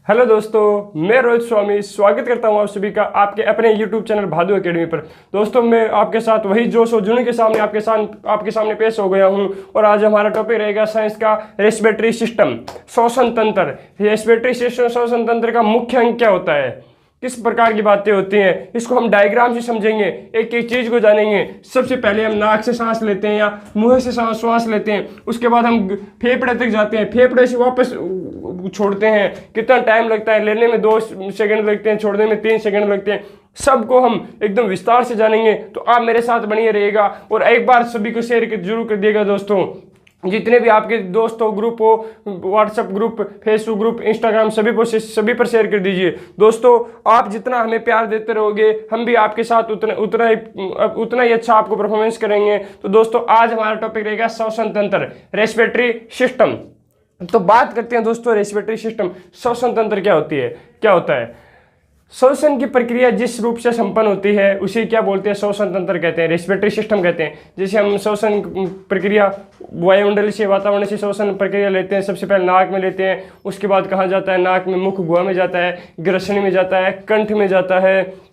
Hello दोस्तों, मैं रोहित स्वामी स्वागत करता हूं आप सभी का आपके अपने YouTube चैनल भादु एकेडमी पर। दोस्तों, मैं आपके साथ वही जोश और जुनून के सामने आपके सामने पेश हो गया हूं और आज हमारा टॉपिक रहेगा साइंस का रेस्पिरेटरी सिस्टम, श्वसन तंत्र। रेस्पिरेटरी सिस्टम श्वसन तंत्र का मुख्य अंग क्या होता है, किस प्रकार की बातें होती हैं, इसको हम डायग्राम से समझेंगे, एक एक चीज को जानेंगे। सबसे पहले हम नाक से सांस लेते हैं या मुंह से श्वास लेते हैं, उसके बाद हम फेफड़े तक जाते हैं, फेफड़े से वापस छोड़ते हैं। कितना टाइम लगता है, लेने में 2 सेकंड लगते हैं, छोड़ने में 3 सेकंड लगते हैं। सबको हम एकदम विस्तार से जानेंगे, तो आप मेरे साथ बनिए रहिएगा और एक बार सभी को शेयर जरूर कर दिएगा। दोस्तों, जितने भी आपके दोस्त हो, ग्रुप हो, WhatsApp group, Facebook group, Instagram, सभी पर शेयर कर दीजिए। दोस्तों, आप जितना हमें प्यार देते रहोगे, हम भी आपके साथ उतना ही अच्छा आपको परफॉर्मेंस करेंगे। तो दोस्तों, आज हमारा टॉपिक रहेगा श्वसन तंत्र, रेस्पिरेटरी सिस्टम। तो बात करते हैं दोस्तों, रेस्पिरेटरी सिस्टम, श्वसन तंत्र क्या होता है। श्वसन की प्रक्रिया जिस रूप से संपन्न होती है उसे क्या बोलते हैं, श्वसन तंत्र कहते हैं, रेस्पिरेटरी सिस्टम कहते हैं। जैसे हम श्वसन प्रक्रिया वायुमंडल से, वातावरण से श्वसन प्रक्रिया लेते हैं। सबसे पहले नाक में लेते हैं, उसके बाद कहाँ जाता है, नाक में, मुख गुहा में जाता है, ग्रसनी में जाता है, कंठ में जाता है,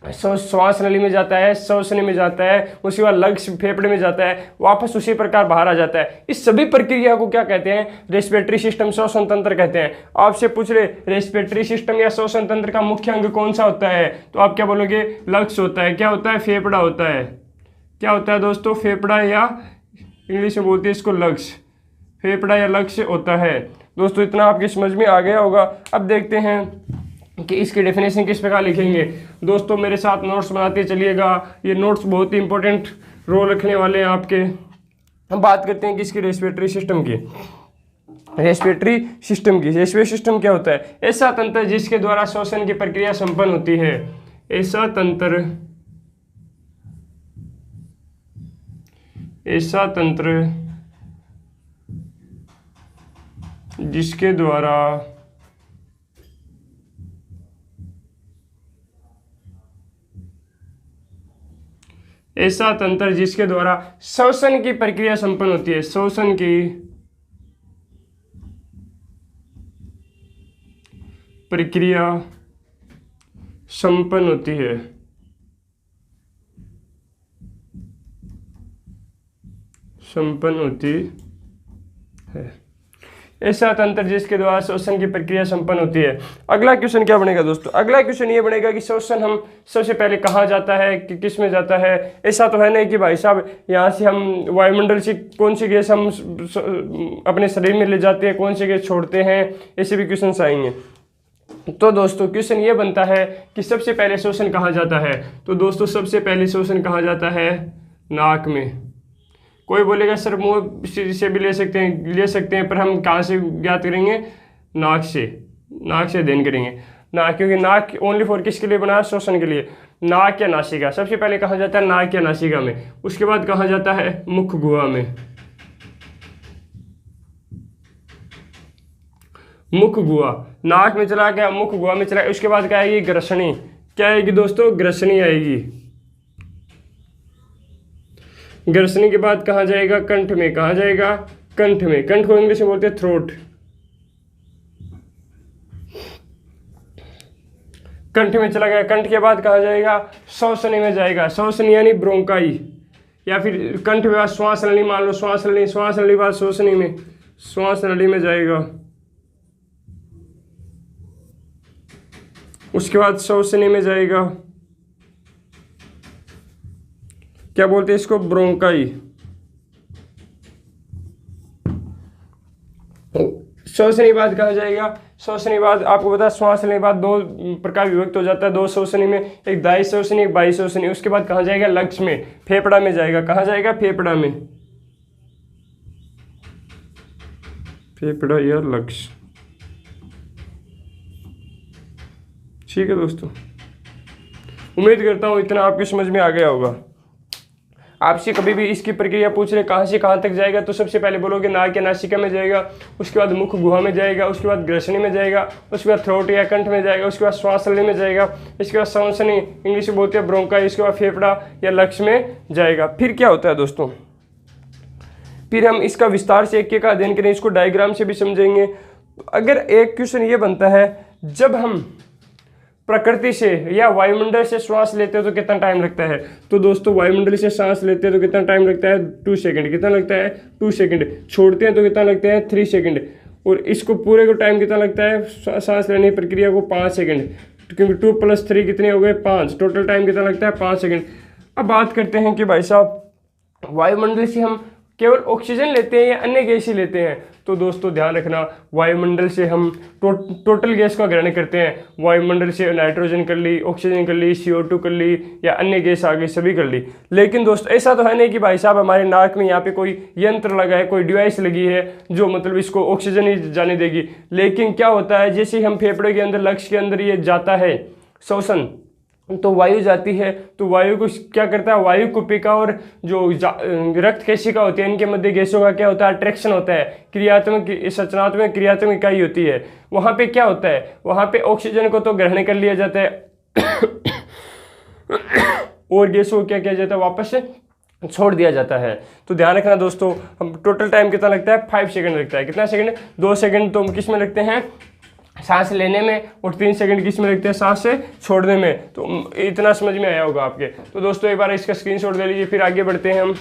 श्वास नली में जाता है, श्वसनी में जाता है, उसके बाद लंग्स फेफड़े में जाता है, वापस उसी प्रकार बाहर आ जाता है। इस सभी प्रक्रिया को क्या कहते हैं, रेस्पिरेटरी सिस्टम, श्वसन तंत्र कहते हैं। आपसे पूछ रहे रेस्पिरेटरी सिस्टम या श्वसन तंत्र का मुख्य अंग कौन सा होता है, तो आप क्या बोलोगे, लंग्स होता है। क्या होता है, फेफड़ा होता है। क्या होता है दोस्तों, फेफड़ा, या इंग्लिश में बोलते हैं इसको लंग्स, फेफड़ा या लंग्स होता है। दोस्तों, इतना आपकी समझ में आ गया होगा। अब देखते हैं कि इसकी डेफिनेशन किस प्रकार लिखेंगे। दोस्तों, मेरे साथ नोट्स बनाते चलिएगा, ये नोट्स बहुत ही इंपॉर्टेंट रोल रखने वाले हैं आपके। हम बात करते हैं किसकी, रेस्पिरेटरी सिस्टम की। रेस्पिरेटरी सिस्टम क्या होता है, ऐसा तंत्र जिसके द्वारा श्वसन की प्रक्रिया संपन्न होती है। ऐसा तंत्र जिसके द्वारा श्वसन की प्रक्रिया संपन्न होती है। श्वसन की प्रक्रिया संपन्न होती है। ऐसा तंत्र जिसके द्वारा श्वसन की प्रक्रिया संपन्न होती है। अगला क्वेश्चन क्या बनेगा दोस्तों, अगला क्वेश्चन ये बनेगा कि श्वसन हम सबसे पहले कहाँ जाता है, कि किस में जाता है। ऐसा तो है नहीं कि भाई साहब यहाँ से हम वायुमंडल से कौन सी गैस हम अपने शरीर में ले जाते हैं, कौन सी गैस छोड़ते हैं, ऐसे भी क्वेश्चन आएंगे। तो दोस्तों, क्वेश्चन ये बनता है कि सबसे पहले श्वसन कहाँ जाता है। तो दोस्तों, सबसे पहले श्वसन कहाँ जाता है, नाक में। कोई बोलेगा सर मुंह से भी ले सकते हैं, पर हम कहाँ से ज्ञात करेंगे, नाक से अध्ययन करेंगे। नाक, क्योंकि नाक ओनली फॉर किसके लिए बना है, श्वसन के लिए। नाक या नासिका, सबसे पहले कहाँ जाता है, नाक या नासिका में। उसके बाद कहाँ जाता है, मुख गुहा में। मुख गुहा, नाक में चला गया, मुख गुहा में चला गया। उसके बाद क्या आएगी, ग्रसनी। क्या आएगी दोस्तों, ग्रसनी आएगी। ग्रसनी के बाद कहाँ जाएगा, कंठ में। कहाँ जाएगा, कंठ में। कंठ को इंग्लिश में बोलते हैं थ्रोट। कंठ में चला गया। कंठ के बाद कहाँ जाएगा, श्वसनी में जाएगा। श्वसनी यानी ब्रोंकाई, या फिर कंठ के बाद श्वास नली, मान लो श्वास नली बाद श्वसनी में, श्वास नली में जाएगा। उसके बाद श्वसनी में जाएगा, क्या बोलते हैं इसको, ब्रोंकाई। श्वसनी बाद कहाँ जाएगा, श्वसनी बाद आपको पता है श्वास लेने के बाद 2 प्रकार विभक्त हो जाता है, 2 श्वसनी में, एक दाई श्वसनी, एक बाई श्वसनी। उसके बाद कहाँ जाएगा, लंग्स में, फेफड़ा में जाएगा। कहाँ जाएगा, फेफड़ा में, फेफड़ा या लंग्स। ठीक है दोस्तों, उम्मीद करता हूँ इतना आपकी समझ में आ गया होगा। आपसे कभी भी इसकी प्रक्रिया पूछ रहे कहाँ से कहाँ तक जाएगा, तो सबसे पहले बोलोगे नाक या नासिका में जाएगा, उसके बाद मुख गुहा में जाएगा, उसके बाद ग्रसनी में जाएगा, उसके बाद थ्रोट या कंठ में जाएगा, उसके बाद श्वास नली में जाएगा, इसके बाद श्वसनी, इंग्लिश में बोलते हैं ब्रोंकाई, इसके बाद फेफड़ा या लक्ष्य में जाएगा। फिर क्या होता है दोस्तों, फिर हम इसका विस्तार से एक एक का अध्ययन करें, इसको डायग्राम से भी समझेंगे। तो अगर एक क्वेश्चन ये बनता है, जब हम प्रकृति से या वायुमंडल से श्वास लेते हैं तो कितना टाइम लगता है, तो दोस्तों वायुमंडल से सांस लेते हैं तो कितना टाइम लगता है 2 सेकंड। कितना लगता है 2 सेकंड। छोड़ते हैं तो कितना लगता है 3 सेकंड। और इसको पूरे को टाइम कितना लगता है सांस लेने की प्रक्रिया को 5 सेकंड, क्योंकि 2 + 3 कितने हो गए 5। टोटल टाइम कितना लगता है 5 सेकंड। अब बात करते हैं कि भाई साहब वायुमंडल से हम केवल ऑक्सीजन लेते हैं या अन्य गैस ही लेते हैं, तो दोस्तों ध्यान रखना वायुमंडल से हम टोटल गैस का ग्रहण करते हैं। वायुमंडल से नाइट्रोजन कर ली, ऑक्सीजन कर ली, CO2 कर ली या अन्य गैस आ गई सभी कर ली। लेकिन दोस्तों ऐसा तो है नहीं कि भाई साहब हमारे नाक में यहाँ पे कोई यंत्र लगा है, कोई डिवाइस लगी है जो मतलब इसको ऑक्सीजन ही जाने देगी। लेकिन क्या होता है, जैसे हम फेफड़े के अंदर लक्ष्य के अंदर ये जाता है श्वसन, तो वायु जाती है, तो वायु को क्या करता है, वायु कुपिका और जो रक्त केशिका होती है इनके मध्य गैसों का क्या होता है अट्रैक्शन होता है। क्रियात्मक संरचनात्मक क्रियात्मक इकाई होती है। वहाँ पे क्या होता है, वहाँ पे ऑक्सीजन को तो ग्रहण कर लिया जाता है और गैसों को क्या किया जाता है वापस से छोड़ दिया जाता है। तो ध्यान रखना दोस्तों, हम टोटल टाइम कितना लगता है 5 सेकंड लगता है। कितना सेकंड 2 सेकंड तो किस में लगते हैं सांस लेने में, और 3 सेकंड किस में लगते हैं सांस से छोड़ने में। तो इतना समझ में आया होगा आपके। तो दोस्तों एक बार इसका स्क्रीनशॉट ले लीजिए, फिर आगे बढ़ते हैं हम।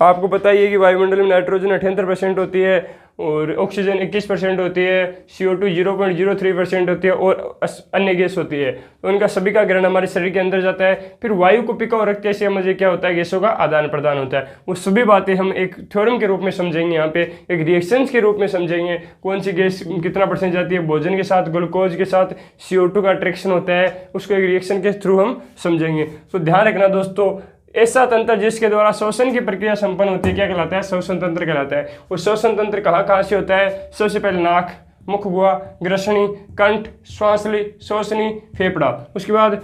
आपको बताइए कि वायुमंडल में नाइट्रोजन 78% होती है और ऑक्सीजन 21% होती है, CO2 0.03% होती है और अन्य गैस होती है। तो उनका सभी का ग्रहण हमारे शरीर के अंदर जाता है। फिर वायु कुपिका और रक्त केशिका मध्य क्या होता है, गैसों का आदान प्रदान होता है। वो सभी बातें हम एक थ्योरम के रूप में समझेंगे, यहाँ पे एक रिएक्शंस के रूप में समझेंगे। कौन सी गैस कितना % जाती है, भोजन के साथ ग्लूकोज के साथ CO2 का अट्रैक्शन होता है, उसको एक रिएक्शन के थ्रू हम समझेंगे। तो ध्यान रखना दोस्तों, ऐसा तंत्र जिसके द्वारा श्वसन की प्रक्रिया संपन्न होती है क्या कहलाता है, श्वसन तंत्र कहलाता है। वो श्वसन तंत्र कहाँ से होता है, सबसे पहले नाक, मुख हुआ, ग्रसनी, कंठ, श्वासली, श्वसनी, फेफड़ा। उसके बाद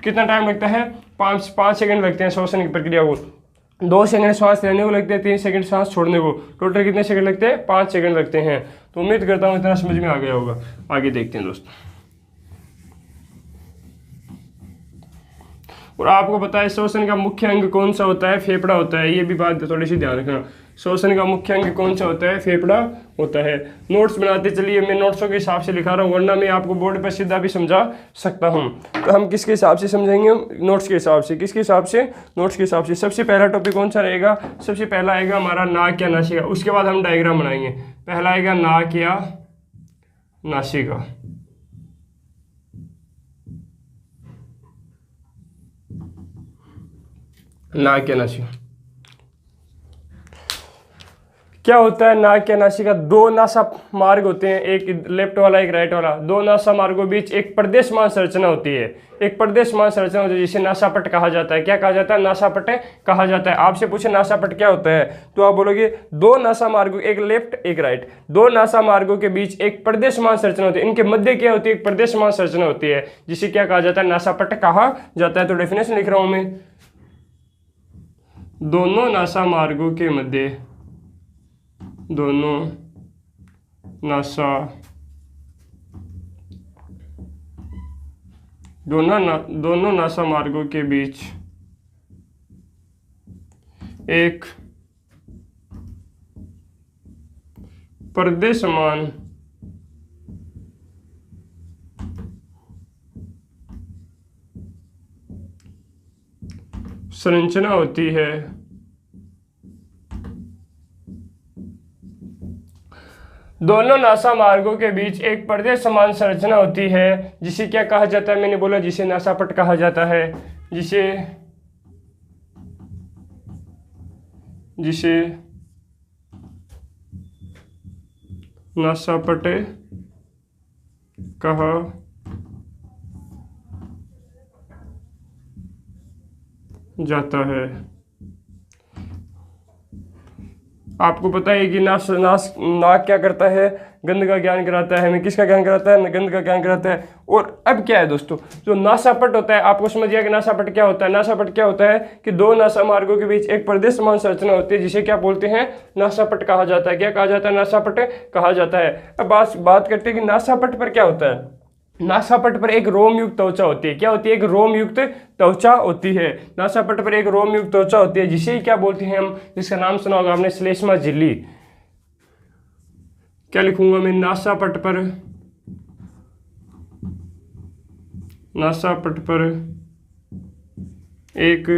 कितना टाइम लगता है 5 सेकंड लगते हैं श्वसन की प्रक्रिया को। 2 सेकंड श्वास लेने को लगते हैं, 3 सेकंड श्वास छोड़ने को। टोटल कितने सेकंड लगते हैं 5 सेकंड लगते हैं। तो उम्मीद करता हूँ इतना समझ में आ गया होगा। आगे देखते हैं दोस्तों। और आपको पता है श्वसन का मुख्य अंग कौन सा होता है, फेफड़ा होता है। ये भी बात थोड़ी सी ध्यान रखना, श्वसन का मुख्य अंग कौन सा होता है, फेफड़ा होता है। नोट्स बनाते चलिए, मैं नोट्सों के हिसाब से लिखा रहा हूँ, वरना मैं आपको बोर्ड पर सीधा भी समझा सकता हूँ। तो हम किसके हिसाब से समझेंगे, नोट्स के हिसाब से। किसके हिसाब से, नोट्स के हिसाब से। सबसे पहला टॉपिक कौन सा रहेगा, सबसे पहला आएगा हमारा नाक या नासिका। उसके बाद हम डायग्राम बनाएंगे। पहला आएगा नाक या नासिका। नाक या नासिका क्या होता है, नाक या नासिका 2 नासा मार्ग होते हैं, एक लेफ्ट वाला एक राइट वाला। 2 नासा मार्गों बीच एक प्रदेशमान संरचना होती है, एक प्रदेशमान संरचना होती है जिसे नासापट कहा जाता है। क्या कहा जाता है, नासापट कहा जाता है। आपसे पूछे नासापट क्या होता है, तो आप बोलोगे 2 नासा मार्गों, एक लेफ्ट एक राइट, 2 नासा मार्गों के बीच एक प्रदेशमान संरचना होती है। इनके मध्य क्या होती है, एक प्रदेशमान संरचना होती है जिसे क्या कहा जाता है, नासापट कहा जाता है। तो डेफिनेशन लिख रहा हूं मैं, दोनों नासा मार्गों के मध्य, दोनों नासा मार्गों के बीच एक प्रदेशमान संरचना होती है। दोनों नासा मार्गों के बीच एक प्रदेश समान संरचना होती है जिसे क्या कहा जाता है, मैंने बोला जिसे नासापट कहा जाता है, जिसे नासापट कहा जाता है। आपको पता है कि नाक क्या करता है, गंध का ज्ञान कराता है। हमें किसका ज्ञान कराता है, गंध का ज्ञान कराता है। और अब क्या है दोस्तों, जो नासापट होता है, आपको समझ गया कि नासापट क्या होता है। नासापट क्या होता है कि 2 नासा मार्गों के बीच एक प्रदेश समान संरचना होती है जिसे क्या बोलते हैं, नासापट कहा जाता है। क्या कहा जाता है, नासापट कहा जाता है। अब बात करते हैं कि नासापट पर क्या होता है। नासापट पर एक रोम युक्त त्वचा होती है। क्या होती है? एक रोम युक्त त्वचा होती है। नासापट पर एक रोम युक्त त्वचा होती है, जिसे क्या बोलते हैं हम? जिसका नाम सुना होगा आपने, श्लेष्मा झिल्ली। क्या लिखूंगा मैं? नासापट पर, नासापट पर एक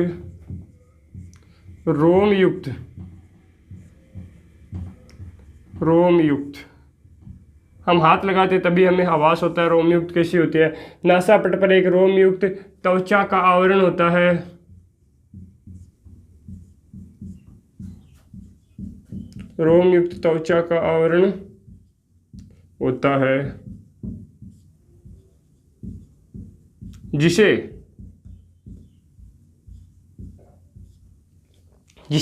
रोम युक्त, हम हाथ लगाते तभी हमें आभास होता है रोम युक्त कैसी होती है। नासापट पर एक रोम युक्त त्वचा का आवरण होता है, रोम युक्त त्वचा का आवरण होता है, जिसे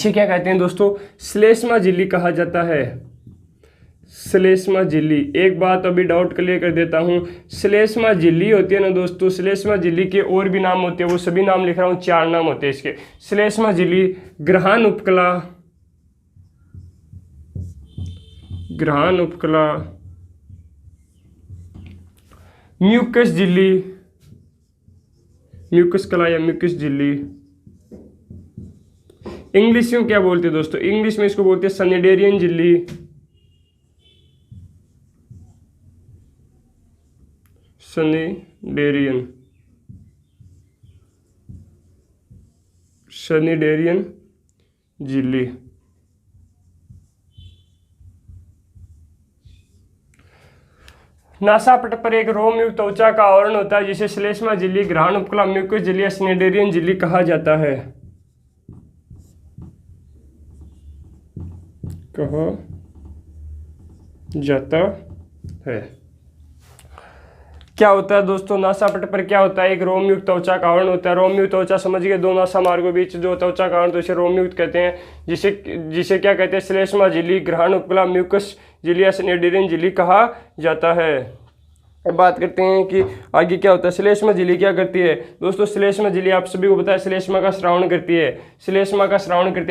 क्या कहते हैं दोस्तों? श्लेष्मा झिल्ली कहा जाता है। श्लेष्मा झिल्ली। एक बात अभी डाउट क्लियर कर देता हूं, श्लेष्मा झिल्ली होती है ना दोस्तों, श्लेष्मा झिल्ली के और भी नाम होते हैं, वो सभी नाम लिख रहा हूं, 4 नाम होते हैं इसके। श्लेष्मा झिल्ली, ग्रहण उपकला, म्यूकस झिल्ली, म्यूकस कला या म्यूकस झिल्ली। इंग्लिश में क्या बोलते हैं दोस्तों? इंग्लिश में इसको बोलते हैं सनिडेरियन झिल्ली, सनिडेरियन झिल्ली। नासापट पर एक रोम युक्त त्वचा का आवरण होता है, जिसे श्लेष्मा झिल्ली, ग्रहण उपकला, म्यूकस झिल्ली या सनिडेरियन झिल्ली कहा जाता है। क्या होता है दोस्तों? नासापट पर क्या होता है? एक रोम युक्त त्वचा का आवरण होता है। रोम युक्त त्वचा समझ गए, 2 नासा मार्गों के बीच जो त्वचा का आवरण, तो इसे रोम युक्त कहते हैं, जिसे क्या कहते हैं? श्लेष्मा झिल्ली, ग्रहण उपकला, म्यूकस झिल्ली या सनिडेरियन झिल्ली कहा जाता है। अब बात करते हैं कि आगे क्या होता है। श्लेष्मा झिल्ली क्या करती है दोस्तों? श्लेष्मा झिल्ली आप सभी को पता है, श्लेष्मा का श्रावण करती है,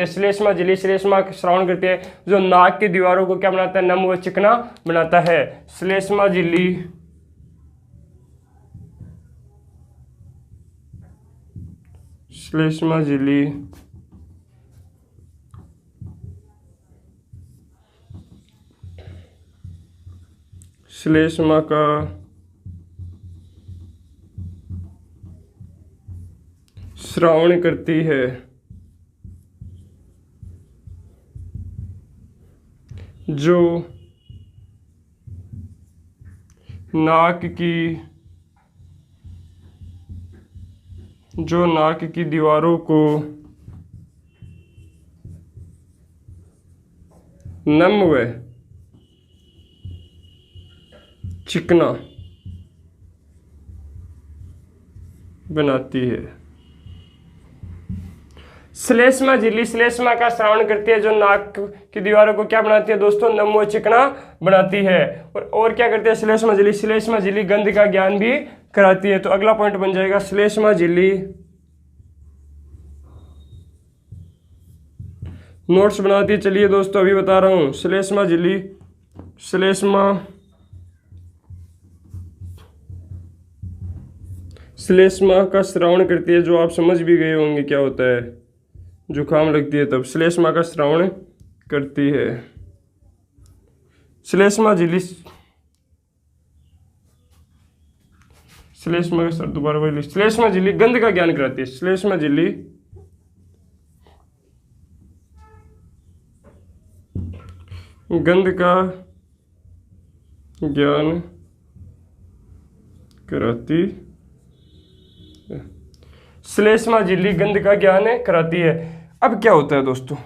श्लेष्मा झिल्ली श्लेष्मा का श्रावण करती है, जो नाक की दीवारों को क्या बनाता है? नम व चिकना बनाता है। श्लेष्मा झिल्ली श्लेष्मा का श्रावण करती है, जो नाक की दीवारों को नम व चिकना बनाती है। श्लेष्मा झिल्ली श्लेष्मा का श्रावण करती है, जो नाक की दीवारों को क्या बनाती है दोस्तों? नम व चिकना बनाती है। और क्या करती है श्लेष्मा झिल्ली? गंध का ज्ञान भी कराती है। तो अगला पॉइंट बन जाएगा श्लेष्मा झिल्ली। नोट्स बनाती है, चलिए दोस्तों अभी बता रहा हूं। श्लेष्मा झिल्ली श्लेष्मा का श्रावण करती है, जो आप समझ भी गए होंगे क्या होता है, जुकाम लगती है तब श्लेष्मा का श्रावण करती है। श्लेष्मा झिल्ली श्लेष्मा झिल्ली गंध का ज्ञान कराती है। श्लेष्मा झिल्ली गंध का ज्ञान कराती है। श्लेष्मा झिल्ली गंध का ज्ञान कराती है। अब क्या होता है दोस्तों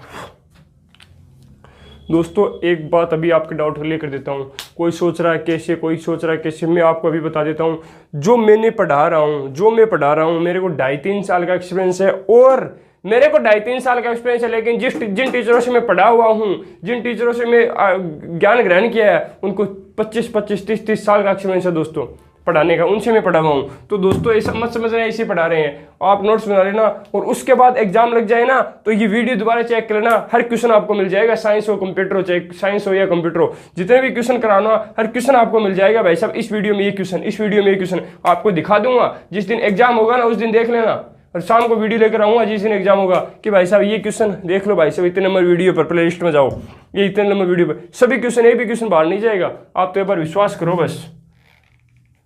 एक बात अभी आपके डाउट क्लियर कर देता हूँ। कोई सोच रहा है कैसे, कोई सोच रहा है कैसे, मैं आपको अभी बता देता हूँ। जो मैं पढ़ा रहा हूँ मेरे को 2.5-3 साल का एक्सपीरियंस है, और मेरे को 2.5-3 साल का एक्सपीरियंस है, लेकिन जिन टीचरों से मैं पढ़ा हुआ हूँ, जिन टीचरों से मैं ज्ञान ग्रहण किया है, उनको 25-30 साल का एक्सपीरियंस है दोस्तों। पढ़ाने का, उनसे मैं पढ़ा हुआ हूँ। तो दोस्तों ऐसा मत समझना ऐसे पढ़ा रहे हैं, आप नोट्स बना लेना और उसके बाद एग्जाम लग जाए ना तो ये वीडियो दोबारा चेक कर लेना, हर क्वेश्चन आपको मिल जाएगा, साइंस हो कंप्यूटर हो, चाहे साइंस हो या कंप्यूटर हो, जितने भी क्वेश्चन कराना हर क्वेश्चन आपको मिल जाएगा। भाई साहब इस वीडियो में ये क्वेश्चन, इस वीडियो में ये क्वेश्चन आपको दिखा दूंगा, जिस दिन एग्जाम होगा ना उस दिन देख लेना, और शाम को वीडियो लेकर आऊंगा जिस दिन एग्जाम होगा कि भाई साहब ये क्वेश्चन देख लो, भाई साहब इतने नंबर वीडियो पर, प्ले लिस्ट में जाओ, ये इतने नंबर वीडियो पर सभी क्वेश्चन, एक भी क्वेश्चन बाहर नहीं जाएगा। आप तो एक बार विश्वास करो बस।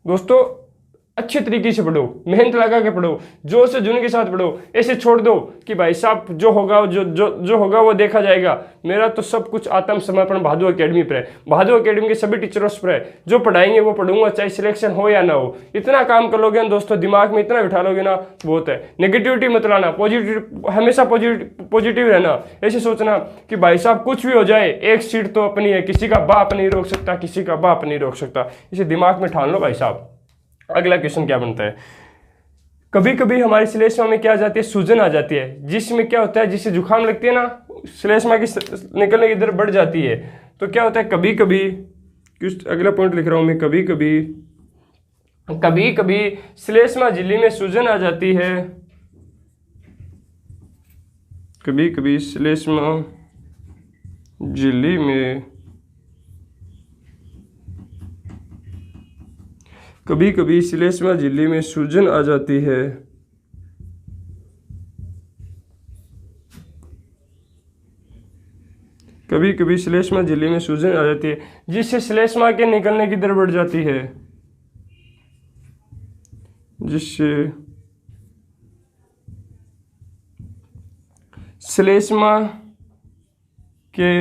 दोस्तों अच्छे तरीके से पढ़ो, मेहनत लगा के पढ़ो, जोश से जुनून के साथ पढ़ो, ऐसे छोड़ दो कि भाई साहब जो होगा जो होगा वो देखा जाएगा। मेरा तो सब कुछ आत्मसमर्पण भादु एकेडमी पर है, भादु एकेडमी के सभी टीचर्स पर है, जो पढ़ाएंगे वो पढ़ूंगा, चाहे सिलेक्शन हो या ना हो। इतना काम कर लोगे ना दोस्तों, दिमाग में इतना बिठा लोगे ना, बहुत है। नेगेटिविटी मत लाना, पॉजिटिव, हमेशा पॉजिटिव रहना। ऐसे सोचना कि भाई साहब कुछ भी हो जाए एक सीट तो अपनी है, किसी का बाप नहीं रोक सकता, किसी का बाप नहीं रोक सकता, इसे दिमाग में ठान लो भाई साहब। अगला क्वेश्चन क्या बनता है, कभी कभी हमारी श्लेष्मा में क्या आ जाती है, सूजन आ जाती है, जिसमें क्या होता है, जिससे जुकाम लगती है ना, श्लेष्मा की निकलने की दर बढ़ जाती है। तो क्या होता है, कभी कभी, अगला पॉइंट लिख रहा हूं मैं, कभी कभी श्लेष्मा झिल्ली में सूजन आ जाती है, कभी कभी श्लेष्मा झिल्ली में, कभी कभी श्लेष्मा झिल्ली में सूजन आ जाती है, कभी कभी श्लेष्मा झिल्ली में सूजन आ जाती है, जिससे श्लेष्मा के निकलने की दर बढ़ जाती है, जिससे श्लेष्मा के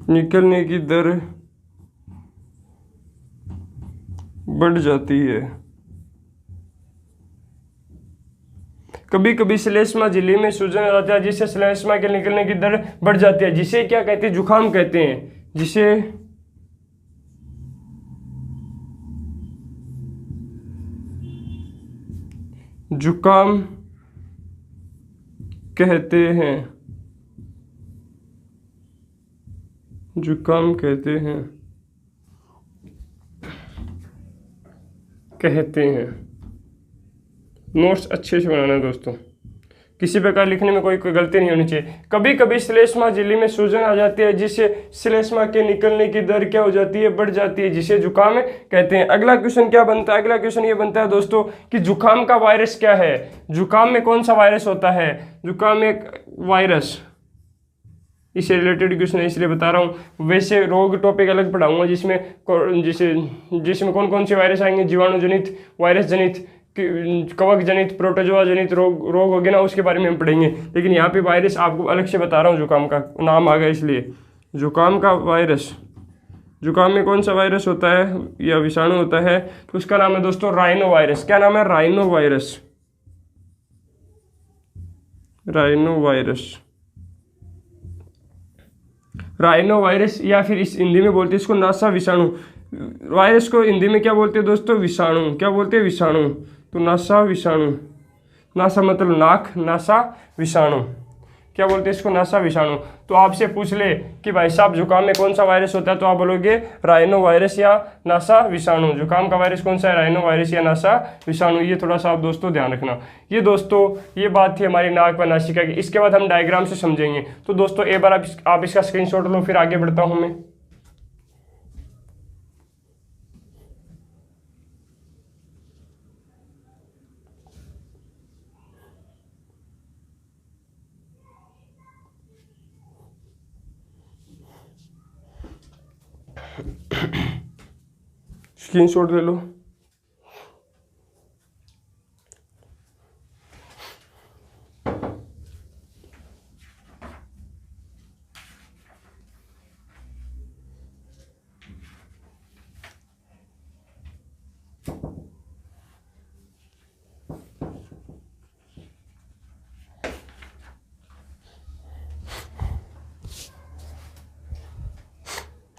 निकलने की दर बढ़ जाती है। कभी कभी श्लेष्मा झिल्ली में सूजन आ जाता है, जिससे श्लेष्मा के निकलने की दर बढ़ जाती है, जिसे क्या कहते हैं, जुकाम कहते हैं, जिसे जुकाम कहते हैं, जुकाम कहते हैं। नोट्स अच्छे से बनाना है दोस्तों, किसी प्रकार लिखने में कोई गलती नहीं होनी चाहिए। कभी कभी श्लेष्मा झिल्ली में सूजन आ जाती है, जिससे श्लेष्मा के निकलने की दर क्या हो जाती है, बढ़ जाती है, जिसे जुकाम कहते हैं। अगला क्वेश्चन क्या बनता है, अगला क्वेश्चन ये बनता है दोस्तों कि जुकाम का वायरस क्या है, जुकाम में कौन सा वायरस होता है। जुकाम एक वायरस, इससे रिलेटेड क्वेश्चन है इसलिए बता रहा हूँ। वैसे रोग टॉपिक अलग पढ़ाऊंगा जिसमें कौन कौन से वायरस आएंगे, जीवाणु जनित, वायरस जनित, कवक जनित, प्रोटोजोआ जनित रोग हो गए ना, उसके बारे में हम पढ़ेंगे। लेकिन यहाँ पे वायरस आपको अलग से बता रहा हूँ, जुकाम का नाम आ गया इसलिए। जुकाम का वायरस, जुकाम में कौन सा वायरस होता है या विषाणु होता है, तो उसका नाम है दोस्तों राइनो वायरस। क्या नाम है, rhino virus, rhino virus, rhino virus, या फिर इस हिंदी में बोलते हैं इसको नासा विषाणु। वायरस को हिंदी में क्या बोलते हैं दोस्तों, विषाणु। क्या बोलते हैं, विषाणु। तो नासा विषाणु, नासा मतलब नाक, नासा विषाणु, क्या बोलते हैं इसको, नासा विषाणु। तो आपसे पूछ ले कि भाई साहब जुकाम में कौन सा वायरस होता है, तो आप बोलोगे राइनो वायरस या नासा विषाणु। जुकाम का वायरस कौन सा है, राइनो वायरस या नासा विषाणु। ये थोड़ा सा आप दोस्तों ध्यान रखना। ये दोस्तों ये बात थी हमारी नाक व नासिका की। इसके बाद हम डायग्राम से समझेंगे। तो दोस्तों एक बार आप इसका स्क्रीनशॉट लो, फिर आगे बढ़ता हूँ मैं। स्क्रीनशॉट ले लो।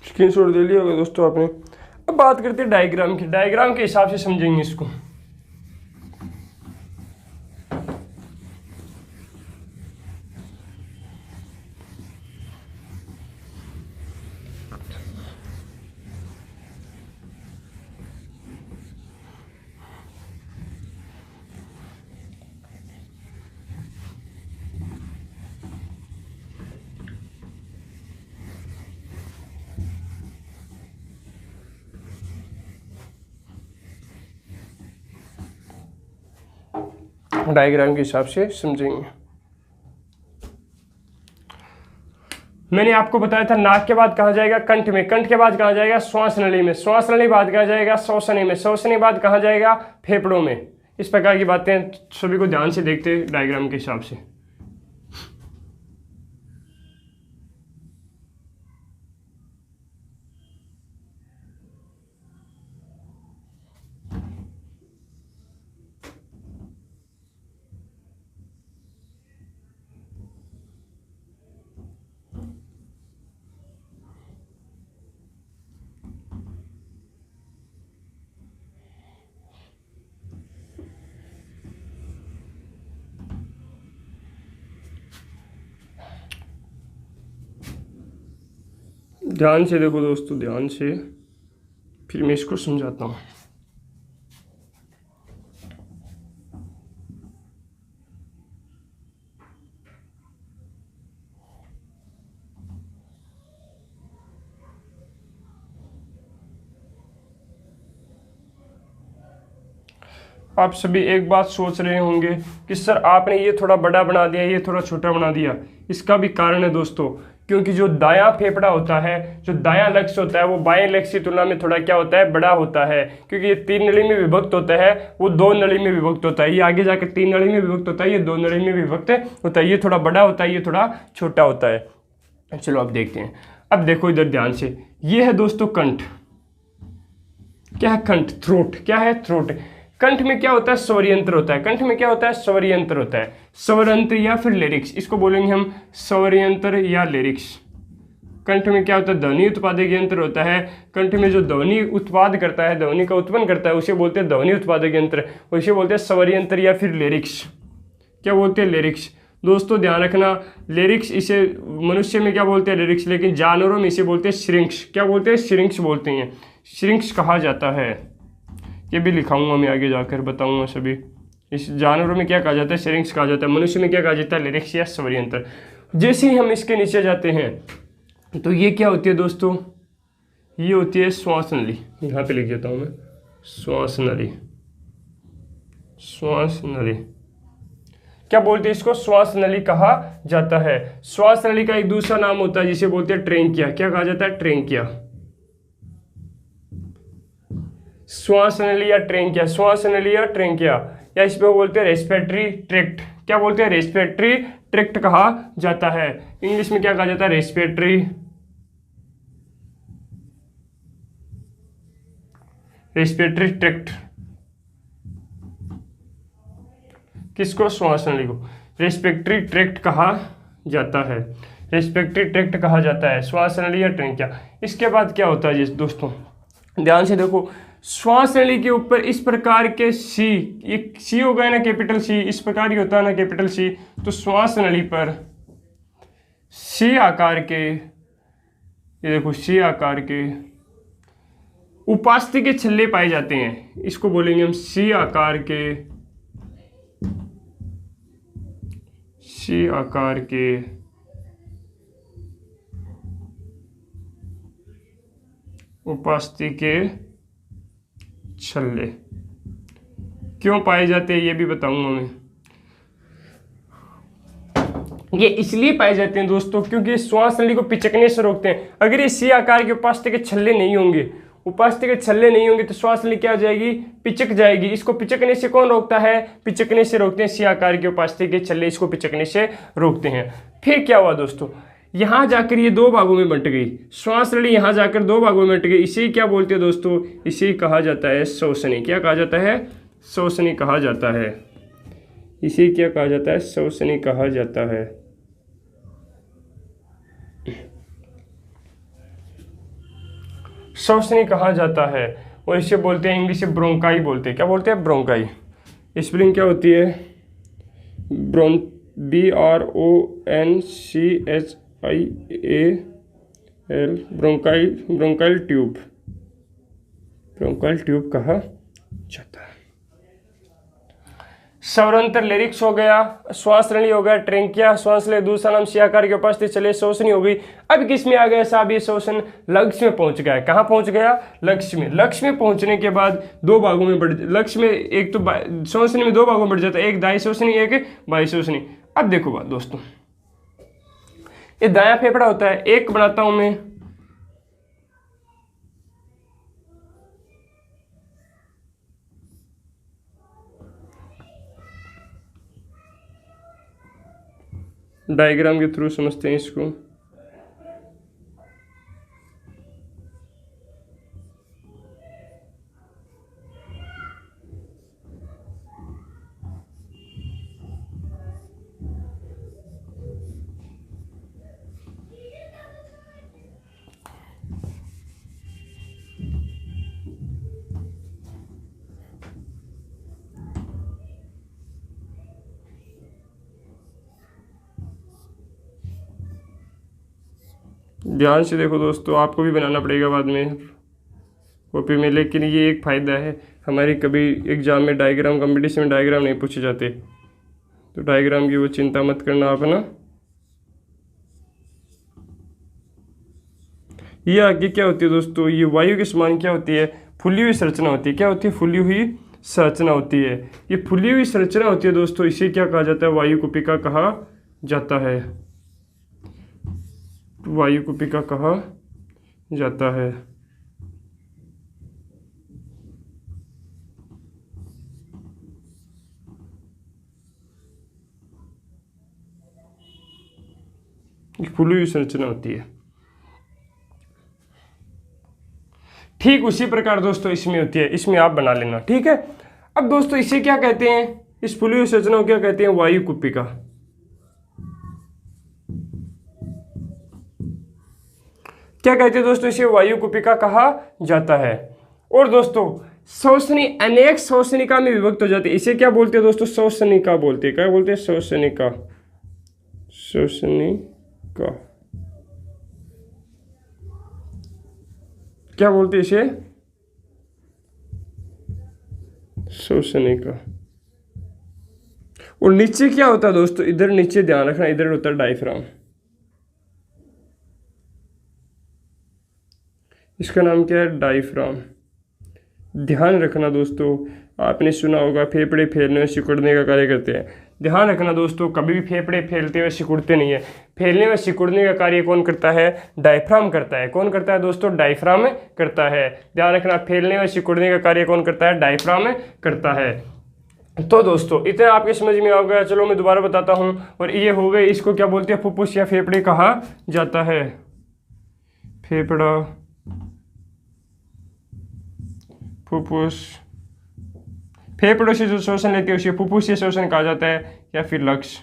स्क्रीनशॉट ले लिया होगा दोस्तों आपने। अब बात करते हैं डायग्राम की। डायग्राम के हिसाब से समझेंगे इसको। डायग्राम के हिसाब से समझेंगे। मैंने आपको बताया था नाक के बाद कहाँ जाएगा, कंठ में, कंठ के बाद कहाँ जाएगा, श्वास नली में, श्वास नली बाद कहाँ जाएगा, श्वसनी में, श्वसनी बाद कहाँ जाएगा, फेफड़ों में। इस प्रकार की बातें सभी को ध्यान से देखते डायग्राम के हिसाब से। ध्यान से देखो दोस्तों, ध्यान से, फिर मैं इसको समझाता हूँ। आप सभी एक बात सोच रहे होंगे कि सर आपने ये थोड़ा बड़ा बना दिया, ये थोड़ा छोटा बना दिया। इसका भी कारण है दोस्तों, क्योंकि जो दायां फेफड़ा होता है, जो दायां लक्ष्य होता है, वो बाएं लक्ष्य की तुलना में थोड़ा क्या होता है, बड़ा होता है। क्योंकि ये 3 नली में विभक्त होता है, वो 2 नली में विभक्त होता है। ये आगे जाकर 3 नली में विभक्त होता है, ये 2 नली में विभक्त होता है। ये थोड़ा बड़ा होता है, ये थोड़ा छोटा होता है। चलो अब देखते हैं। अब देखो इधर ध्यान से, ये है दोस्तों कंठ। क्या है कंठ? थ्रोट। क्या है? थ्रोट। कंठ में क्या होता है? स्वर यंत्र होता है। कंठ में क्या होता है? स्वर यंत्र होता है। स्वर यंत्र या फिर लिरिक्स, इसको बोलेंगे हम स्वर यंत्र या लिरिक्स। कंठ में क्या होता है? ध्वनि उत्पादक यंत्र होता है। कंठ में जो ध्वनि उत्पाद करता है, ध्वनि का उत्पन्न करता है, उसे बोलते हैं ध्वनि उत्पादक यंत्र, उसे बोलते हैं स्वर यंत्र या फिर लिरिक्स। क्या बोलते हैं? लिरिक्स। दोस्तों ध्यान रखना, लिरिक्स इसे मनुष्य में क्या बोलते हैं? लिरिक्स। लेकिन जानवरों में इसे बोलते हैं श्रिंक्स। क्या बोलते हैं? श्रिंक्स बोलते हैं। श्रिंक्स कहा जाता है। ये भी लिखाऊंगा मैं, आगे जाकर बताऊंगा सभी। इस जानवरों में क्या कहा जाता है? श्रिंक्स कहा जाता है। मनुष्य में क्या कहा जाता है? लिरिक्स या स्वर यंत्र। जैसे ही हम इसके नीचे जाते हैं तो ये क्या होती है दोस्तों? ये होती है श्वास नली। यहाँ पे लिख देता हूँ मैं, श्वास नली। श्वास नली क्या बोलते हैं? इसको श्वास नली कहा जाता है। श्वास नली का एक दूसरा नाम होता है जिसे बोलते हैं ट्रेंकिया। क्या कहा जाता है? ट्रेंकिया। श्वास नली या ट्रेंकिया, श्वास नली या ट्रेंकिया, या इसमें बोलते हैं रेस्पिरेटरी ट्रैक्ट। क्या बोलते हैं? रेस्पिरेटरी ट्रैक्ट कहा जाता है। इंग्लिश में क्या कहा जाता है? Respiratory tract. किसको? श्वास नली को रेस्पिरेटरी ट्रैक्ट कहा जाता है। रेस्पिरेटरी ट्रैक्ट कहा जाता है, श्वास नली या ट्रेंकिया। इसके बाद क्या होता है दोस्तों? ध्यान से देखो, श्वास नली के ऊपर इस प्रकार के सी, एक सी होगा ना, कैपिटल सी, इस प्रकार की होता है ना कैपिटल सी। तो श्वास नली पर सी आकार के, ये देखो सी आकार के उपास्थि के छल्ले पाए जाते हैं। इसको बोलेंगे हम सी आकार के उपास्थि के छल्ले क्यों पाए जाते हैं ये भी बताऊंगा मैं। ये इसलिए पाए जाते हैं दोस्तों क्योंकि श्वास नली को पिचकने से रोकते हैं। अगर ये सी आकार के उपास्थि के छल्ले नहीं होंगे, उपास्थि के छल्ले नहीं होंगे तो श्वास नली क्या हो जाएगी? पिचक जाएगी। इसको पिचकने से कौन रोकता है? पिचकने से रोकते हैं सी आकार के उपास्थि के छल्ले, इसको पिचकने से रोकते हैं। फिर क्या हुआ दोस्तों? यहाँ जाकर ये 2 भागों में बंट गई। श्वास नली यहाँ जाकर 2 भागों में बंट गई। इसे क्या बोलते हैं दोस्तों? इसे कहा जाता है श्वसनी। क्या कहा जाता है? श्वसनी कहा जाता है। इसे क्या कहा जाता है? श्वसनी कहा जाता है। श्वसनी कहा जाता है और इसे बोलते हैं, इंग्लिश में ब्रोंकाई बोलते हैं। क्या बोलते हैं? ब्रोंकाई। स्पेलिंग क्या होती है? BRONCHIAL, bronchial tube. Bronchial tube कहा जाता है। स्वरंत्र लिरिक्स हो गया, श्वास नली हो गया, ट्रेंकिया श्वास नली दूसरा नाम सी आकार की उपस्थिति, चलिए श्वसनी हो गई। अब किस में आ गया साहब ये श्वसन? लक्ष्य में पहुंच गया। कहाँ पहुंच गया? लक्ष्य में। लक्ष्य में पहुंचने के बाद दो भागों में बढ़, लक्ष्य में एक तो श्वसनी में दो भागों में बढ़ जाता है, एक दाई श्वसनी एक बाई श्वसनी। अब देखो बात दोस्तों, ये दायां फेफड़ा होता है, एक बनाता हूं मैं, डायग्राम के थ्रू समझते हैं इसको। ध्यान से देखो दोस्तों, आपको भी बनाना पड़ेगा बाद में कॉपी में, लेकिन ये एक फ़ायदा है, हमारी कभी एग्जाम में डायग्राम कंपटीशन में डायग्राम नहीं पूछे जाते, तो डायग्राम की वो चिंता मत करना आप ना। ये आगे क्या होती है दोस्तों? ये वायु के समान क्या होती है? फुली हुई संरचना होती है। क्या होती है? फुली हुई संरचना होती है। ये फुली हुई संरचना होती है दोस्तों, इसे क्या कहा जाता है? वायु कुपिका कहा जाता है। वायु कुपिका कहा जाता है। फुली हुई संरचना होती है। ठीक उसी प्रकार दोस्तों इसमें होती है, इसमें आप बना लेना, ठीक है। अब दोस्तों इसे क्या कहते हैं? इस फुली हुई संरचना को क्या कहते हैं? वायु कुपिका। क्या कहते हैं दोस्तों? इसे वायु कुपिका कहा जाता है। और दोस्तों श्वसनी अनेक श्वसनिका में विभक्त हो जाती है। इसे क्या बोलते हैं दोस्तों? श्वसनिका बोलते हैं। क्या बोलते हैं? श्वसनिका। श्वसनिका क्या बोलते हैं इसे? श्वसनिका। और नीचे क्या होता है दोस्तों? इधर नीचे ध्यान रखना, इधर होता है डायफ्राम। इसका नाम क्या है? डायफ्राम। ध्यान रखना दोस्तों, आपने सुना होगा फेफड़े फैलने और सिकुड़ने का कार्य करते हैं। ध्यान रखना दोस्तों, कभी भी फेफड़े फैलते हुए सिकुड़ते नहीं है। फैलने व सिकुड़ने का कार्य कौन करता है? डायफ्राम करता है। कौन करता है दोस्तों? डायफ्राम करता है। ध्यान रखना, फैलने व सिकुड़ने का कार्य कौन करता है? डायफ्राम करता है। तो दोस्तों इतना आपके समझ में आ गया। चलो मैं दोबारा बताता हूँ। और ये हो गए, इसको क्या बोलते हैं? फुफ्फुस या फेफड़े कहा जाता है। फेफड़ा, फुफ्फुस। फेफड़ों से जो श्वसन लेते हैं उसे फुफ्फुस से श्वसन कहा जाता है, या फिर लक्ष्य।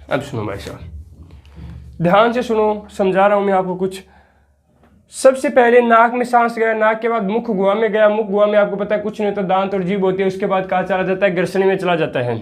अब सुनो भाई साहब, ध्यान से सुनो, समझा रहा हूं मैं आपको कुछ। सबसे पहले नाक में सांस गया, नाक के बाद मुख गुहा में गया, मुख गुहा में आपको पता है कुछ नहीं होता, दांत और जीभ होती है। उसके बाद कहाँ चला जाता है? ग्रसनी में चला जाता है।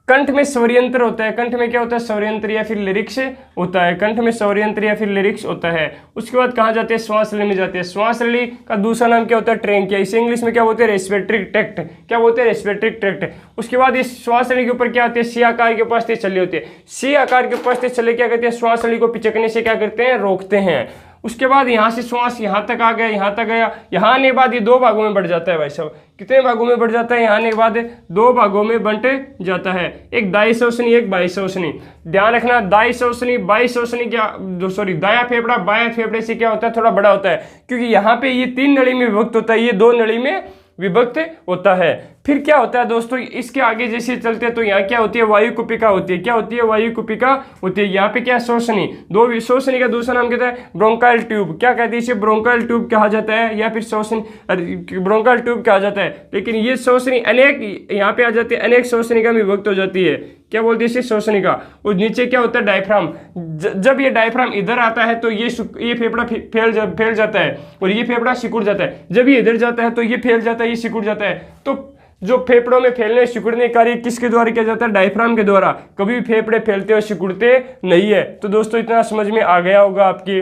कंठ में स्वरयंत्र होता है। कंठ में क्या होता है? स्वरयंत्र या फिर लिरिक्स होता है। कंठ में स्वरयंत्र या फिर लिरिक्स होता है। उसके बाद कहाँ जाते हैं? श्वास नली में जाते हैं। श्वास नली का दूसरा नाम क्या होता है? ट्रेंकिया। इसे इंग्लिश में क्या बोलते हैं? Respiratory tract. क्या बोलते हैं? Respiratory tract. उसके बाद इस श्वास नली के ऊपर क्या होती है? सी आकार के उपस्थिति चली होती है। सी आकार के उपस्थिति चले क्या करते हैं? श्वास नली को पिचकने से क्या करते हैं? रोकते हैं। उसके बाद यहाँ से श्वास यहाँ तक आ गया, यहाँ तक गया, यहाँ आने के बाद ये दो भागों में बढ़ जाता है भाई साहब। कितने भागों में बढ़ जाता है? यहाँ आने के बाद दो भागों में बंट जाता है, एक दाई श्वसनी एक बाई श्वसनी। ध्यान रखना, दाई श्वसनी बाई श्वसनी क्या सॉरी दाया फेफड़ा बाया फेफड़े से क्या होता है? थोड़ा बड़ा होता है, क्योंकि यहाँ पे ये 3 नली में विभक्त होता है, ये 2 नली में विभक्त होता है। फिर क्या होता है दोस्तों? इसके आगे जैसे चलते हैं तो यहाँ क्या होती है? वायु कुपिका होती है। क्या होती है? वायु कुपिका होती है। यहाँ पे क्या? श्वसनी। दो श्वसनी का दूसरा नाम कहता है ब्रोंकाइल ट्यूब। क्या कहते हैं इसे? ब्रोंकाइल ट्यूब कहा जाता है, या फिर श्वसनी ब्रोंकाइल ट्यूब कहा जाता है। लेकिन ये श्वसनी अनेक यहाँ पे आ जाती है, अनेक श्वसनिका में विभक्त हो जाती है। क्या बोलते हैं इसे? श्वसनिका। और नीचे क्या होता है? डायफ्राम। जब ये डायफ्राम इधर आता है तो ये फेफड़ा फैल जाता है और ये फेफड़ा सिकुड़ जाता है। जब ये इधर जाता है तो ये फैल जाता है, ये सिकुड़ जाता है। तो जो फेफड़ों में फैलने सिकुड़ने का कार्य किसके द्वारा किया जाता है? डायफ्राम के द्वारा। कभी भी फेफड़े फैलते और सिकुड़ते नहीं है। तो दोस्तों इतना समझ में आ गया होगा आपके।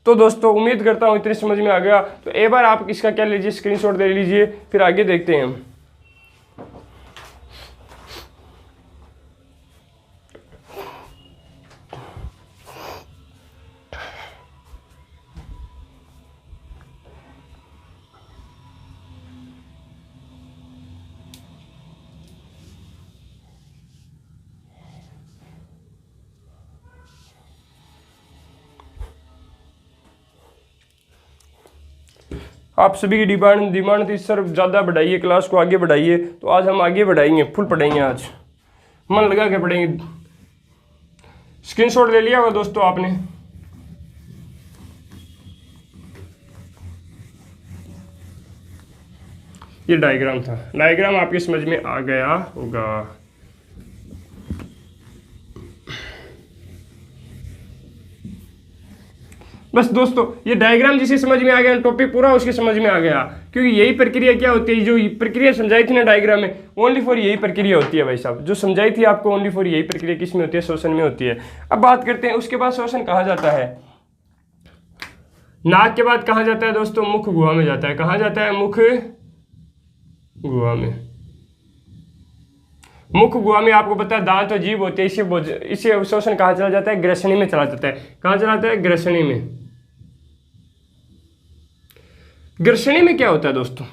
तो दोस्तों उम्मीद करता हूँ इतनी समझ में आ गया। तो एक बार आप इसका क्या लीजिए, स्क्रीनशॉट ले लीजिए, फिर आगे देखते हैं हम। आप सभी की डिमांड थी सर ज़्यादा बढ़ाइए, क्लास को आगे बढ़ाइए, तो आज हम आगे बढ़ाएंगे, फुल पढ़ेंगे, आज मन लगा के पढ़ेंगे। स्क्रीनशॉट ले लिया होगा दोस्तों आपने। ये डायग्राम था, डायग्राम आपकी समझ में आ गया होगा। बस दोस्तों ये डायग्राम जिसे समझ में आ गया, टॉपिक पूरा उसके समझ में आ गया, क्योंकि यही प्रक्रिया क्या होती है, जो प्रक्रिया समझाई थी ना डायग्राम में, ओनली फॉर यही प्रक्रिया होती है भाई साहब, जो समझाई थी आपको ओनली फॉर यही प्रक्रिया किस में होती है, श्वसन में होती है। अब बात करते हैं उसके बाद श्वसन कहाँ जाता है। नाक के बाद कहाँ जाता है दोस्तों, मुख गुहा में जाता है। कहाँ जाता है, मुख गुहा में। मुख गुहा में आपको पता है दांत और जीभ होते हैं, इसे श्वसन कहाँ चला जाता है, ग्रसनी में चला जाता है। कहाँ चला जाता है, ग्रसनी में। ग्रसनी में क्या होता है दोस्तों,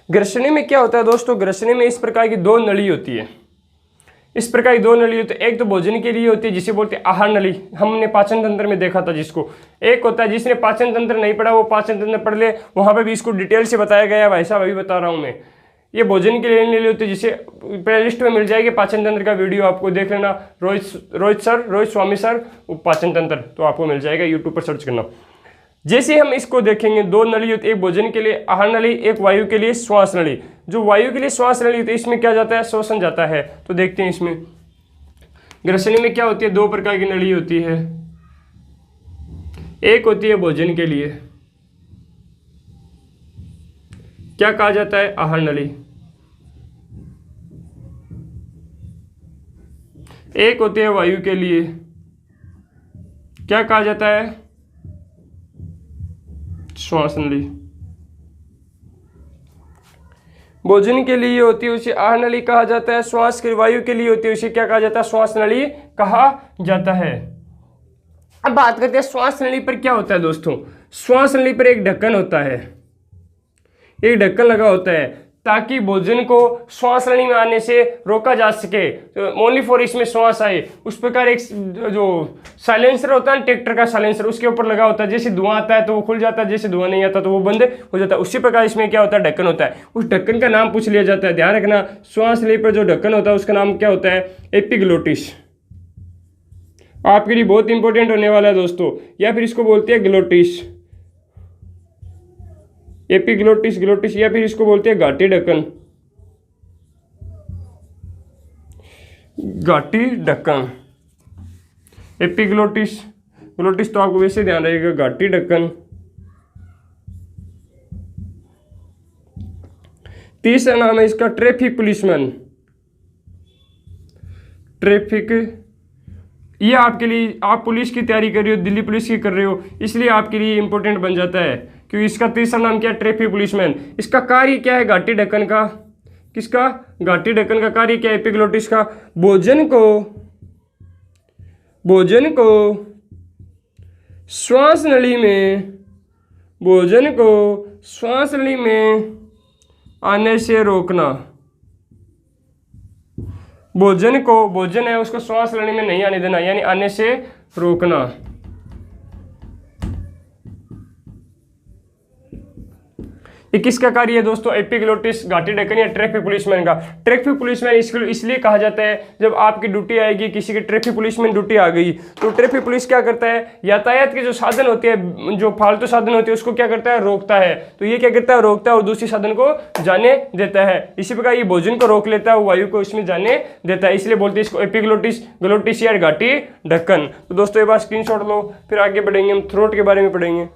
ग्रसनी में क्या होता है दोस्तों, ग्रसनी में इस प्रकार की दो नली होती है। इस प्रकार की दो नली होती है, एक तो भोजन के लिए होती है जिसे बोलते हैं आहार नली, हमने पाचन तंत्र में देखा था जिसको। एक होता है जिसने पाचन तंत्र नहीं पढ़ा वो पाचन तंत्र पढ़ ले, वहां पे भी इसको डिटेल से बताया गया है भाई साहब, अभी बता रहा हूं मैं। ये भोजन के लिए नली होती है, जिसे प्लेलिस्ट में मिल जाएगी पाचन तंत्र का वीडियो, आपको देख लेना। रोहित स्वामी सर पाचन तंत्र, तो आपको मिल जाएगा, यूट्यूब पर सर्च करना। जैसे हम इसको देखेंगे, दो नली होती है, एक भोजन के लिए आहार नली, एक वायु के लिए श्वास नली। जो वायु के लिए श्वास नली होती है इसमें क्या जाता है, श्वसन जाता है। तो देखते हैं इसमें ग्रसनी में क्या होती है, दो प्रकार की नली होती है। एक होती है भोजन के लिए, क्या कहा जाता है, आहार नली। एक होती है वायु के लिए, क्या कहा जाता है, श्वास नली। भोजन के लिए होती है उसे आहार नली कहा जाता है, श्वास के वायु के लिए होती है उसे क्या कहा जाता है, श्वास नली कहा जाता है। अब बात करते हैं श्वास नली पर क्या होता है दोस्तों। श्वास नली पर एक ढक्कन होता है, एक ढक्कन लगा होता है ताकि भोजन को श्वास नली में आने से रोका जा सके, ओनली फॉर इसमें श्वास आए। उस प्रकार एक जो साइलेंसर होता है ट्रैक्टर का साइलेंसर, उसके ऊपर लगा होता है, जैसे धुआं आता है तो वो खुल जाता है, जैसे धुआं नहीं आता तो वो बंद हो जाता है। उसी प्रकार इसमें क्या होता है, ढक्कन होता है। उस ढक्कन का नाम पूछ लिया जाता है, ध्यान रखना। श्वास नली पर जो ढक्कन होता है उसका नाम क्या होता है, एपिग्लोटिस। आपके लिए बहुत इंपॉर्टेंट होने वाला है दोस्तों, या फिर इसको बोलते हैं ग्लोटिस, एपिग्लोटिस, ग्लोटिस, या फिर इसको बोलते हैं घाटी ढक्कन, घाटी ढक्कन। एपिग्लोटिस, ग्लोटिस तो आपको वैसे ध्यान रहेगा, घाटी ढक्कन। तीसरा नाम है इसका ट्रैफिक पुलिसमैन। ट्रैफिक, ये आपके लिए, आप पुलिस की तैयारी कर रहे हो, दिल्ली पुलिस की कर रहे हो, इसलिए आपके लिए इंपॉर्टेंट बन जाता है, क्योंकि इसका तीसरा नाम क्या है, ट्रैफिक पुलिसमैन। इसका कार्य क्या है, घाटी ढक्कन का, किसका, घाटी ढक्कन का कार्य क्या है, एपिग्लोटिस का। भोजन को श्वास नली में, भोजन को श्वास नली में आने से रोकना। भोजन है उसको श्वास नली में नहीं आने देना, यानी आने से रोकना। ये किसका कार्य है दोस्तों, एपिग्लोटिस, घाटी ढक्कन या ट्रैफिक पुलिसमैन का। ट्रैफिक पुलिसमैन इसलिए कहा जाता है, जब आपकी ड्यूटी आएगी, किसी की ट्रैफिक पुलिसमैन ड्यूटी आ गई, तो ट्रैफिक पुलिस क्या करता है, यातायात के जो साधन होते हैं, जो फालतू साधन होते हैं, उसको क्या करता है, रोकता है। तो ये क्या करता है, रोकता है और दूसरे साधन को जाने देता है। इसी प्रकार ये भोजन को रोक लेता है, वायु को इसमें जाने देता है, इसलिए बोलते हैं इसको एपिग्लोटिस, ग्लोटिस या घाटी ढक्कन। तो दोस्तों ये बात स्क्रीनशॉट लो, फिर आगे बढ़ेंगे, हम थ्रोट के बारे में पढ़ेंगे।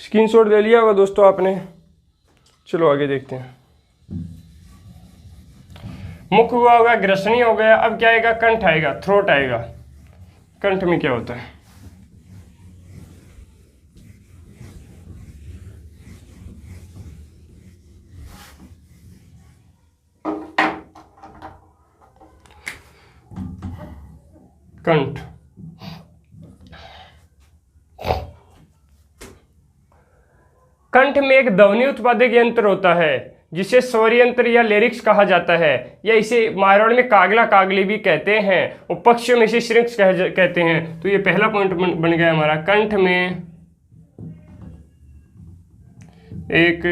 स्क्रीनशॉट ले लिया होगा दोस्तों आपने। चलो आगे देखते हैं। मुख हुआ होगा, ग्रसनी हो गया, अब क्या आएगा? कंठ आएगा, थ्रोट आएगा। कंठ में क्या होता है? कंठ। कंठ में एक ध्वनि उत्पादक यंत्र होता है जिसे स्वर यंत्र या लेरिक्स कहा जाता है, या इसे मारवाड़ में कागला कागली भी कहते हैं, और पक्षियों में इसे श्रिंक्स कहते हैं। तो ये पहला पॉइंट बन गया हमारा। कंठ में एक,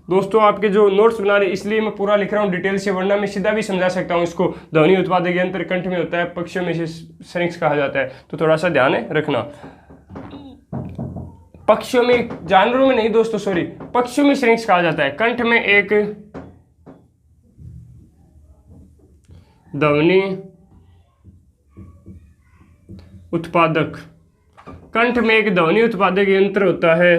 दोस्तों आपके जो नोट्स बना रहे इसलिए मैं पूरा लिख रहा हूँ डिटेल से, वरना मैं सीधा भी समझा सकता हूँ इसको। ध्वनि उत्पादक यंत्र कंठ में होता है, पक्षियों में इसे श्रिंक्स कहा जाता है। तो थोड़ा सा ध्यान रखना। पक्षियों में, जानवरों में नहीं दोस्तों, सॉरी, पक्षियों में श्रिंक्स कहा जाता है। कंठ में एक ध्वनि उत्पादक, कंठ में एक ध्वनि उत्पादक यंत्र होता है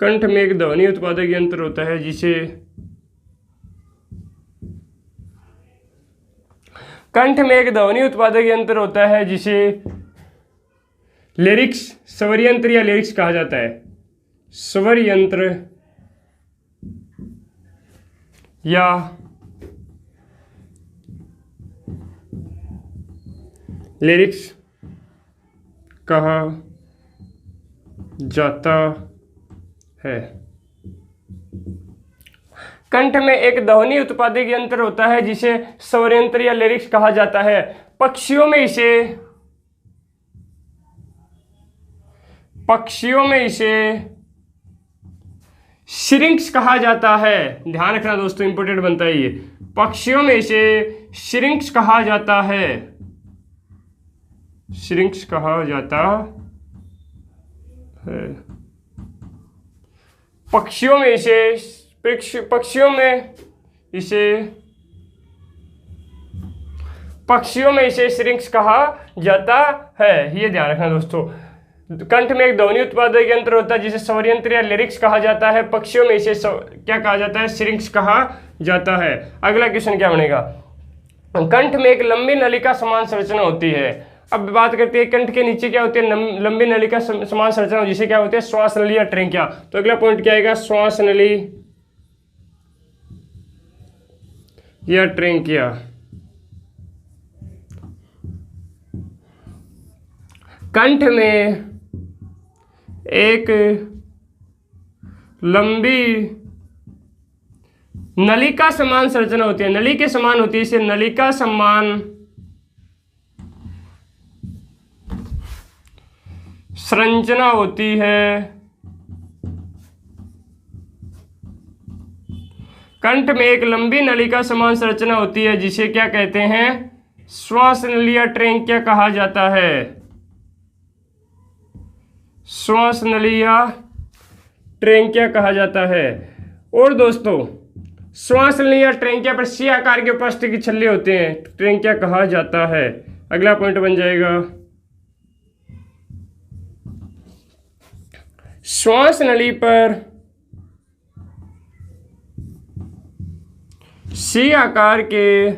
कंठ में एक ध्वनि उत्पादक यंत्र होता है जिसे कंठ में एक ध्वनि उत्पादक यंत्र होता है जिसे लेरिक्स, स्वर यंत्र या लेरिक्स कहा जाता है। स्वर यंत्र या लिरिक्स कहा जाता है। कंठ में एक ध्वनि उत्पादक यंत्र होता है जिसे स्वर यंत्र या लिरिक्स कहा जाता है। पक्षियों में इसे श्रिंक्स कहा जाता है। ध्यान रखना दोस्तों, इंपॉर्टेंट बनता है ये। पक्षियों में इसे श्रिंक्स कहा जाता है, श्रिंक्स कहा जाता है। पक्षियों में इसे श्रिंक्स कहा जाता है। ये ध्यान रखना दोस्तों। कंठ में एक ध्वनि उत्पादक यंत्र होता है जिसे स्वर यंत्र या लिरिक्स कहा जाता है। पक्षियों में इसे क्या कहा जाता है? श्रिंक्स कहा जाता है। अगला क्वेश्चन क्या बनेगा? कंठ में एक लंबी नलिका समान संरचना होती है। अब बात करते हैं कंठ के नीचे क्या होती है? लंबी नलिका समान संरचना, जिसे क्या होते हैं? श्वास नली या ट्रेंकिया। तो अगला पॉइंट क्या आएगा? श्वास नली या ट्रेंकिया। कंठ में एक लंबी नलिका समान संरचना होती है, नली के समान होती है, इसे नलिका समान संरचना होती है। कंठ में एक लंबी नलिका समान संरचना होती है जिसे क्या कहते हैं? श्वास नली या ट्रेंकिया कहा जाता है। श्वास नली या ट्रेंकिया कहा जाता है। और दोस्तों, श्वास नली या ट्रेंकिया पर सी आकार के प्लास्टिक की छल्ले होते हैं, ट्रेंकिया कहा जाता है। अगला पॉइंट बन जाएगा, श्वास नली पर सी आकार के